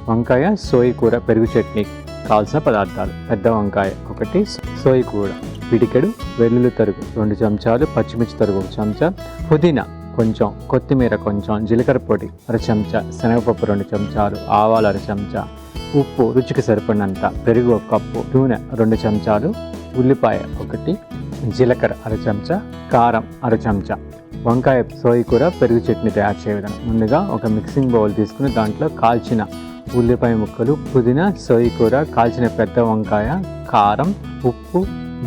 వంకాయ సోయి కూర పెరుగు చట్నీ కావాల్సిన పదార్థాలు: పెద్ద వంకాయ 1, సోయి కూర పిడికెడు, వెల్లుల్లి తరుగు 2 చెంచాలు, పచ్చిమిర్చి తరుగు 1 చెంచా, పుదీనా కొంచెం, కొత్తిమీర కొంచెం, జీలకర్ర పొడి 1 చెంచా, శనగపప్పు 2 చెంచాలు, ఆవాలు 1 చెంచా, ఉప్పు రుచికి సరిపడినంత, పెరుగు 1 కప్పు, నూనె 2 చెంచాలు, ఉల్లిపాయ 1, జీలకర్ర 1 చెంచా, కారం 1 చెంచా. వంకాయ సోయి కూర పెరుగు చట్నీ తయారు చేయ విధానం: ముందుగా ఒక మిక్సింగ్ బౌల్ తీసుకుని దాంట్లో కాల్చిన ఉల్లిపాయ ముక్కలు, పుదీనా, సోయి కూర, కాల్చిన పెద్ద వంకాయ, కారం, ఉప్పు,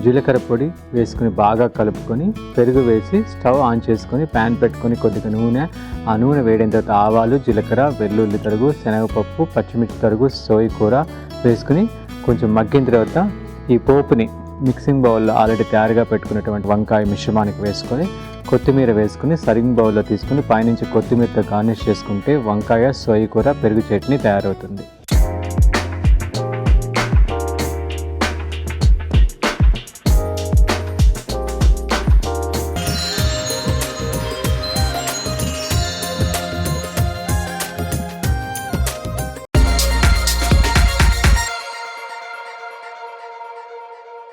జీలకర్ర పొడి వేసుకుని బాగా కలుపుకొని పెరుగు వేసి స్టవ్ ఆన్ చేసుకొని ప్యాన్ పెట్టుకొని కొద్దిగా నూనె, ఆ నూనె వేడిన తర్వాత ఆవాలు, జీలకర్ర, వెల్లుల్లి తరుగు, శనగపప్పు, పచ్చిమిర్చి తరుగు, సోయి కూర వేసుకుని కొంచెం మగ్గిన తర్వాత ఈ పోపుని మిక్సింగ్ బౌల్లో ఆల్రెడీ తయారుగా పెట్టుకున్నటువంటి వంకాయ మిశ్రమానికి వేసుకొని కొత్తిమీర వేసుకుని సర్వింగ్ బౌల్లో తీసుకుని పైనుంచి కొత్తిమీరతో గార్నిష్ చేసుకుంటే వంకాయ సోయి కూర పెరుగు చట్నీ తయారవుతుంది.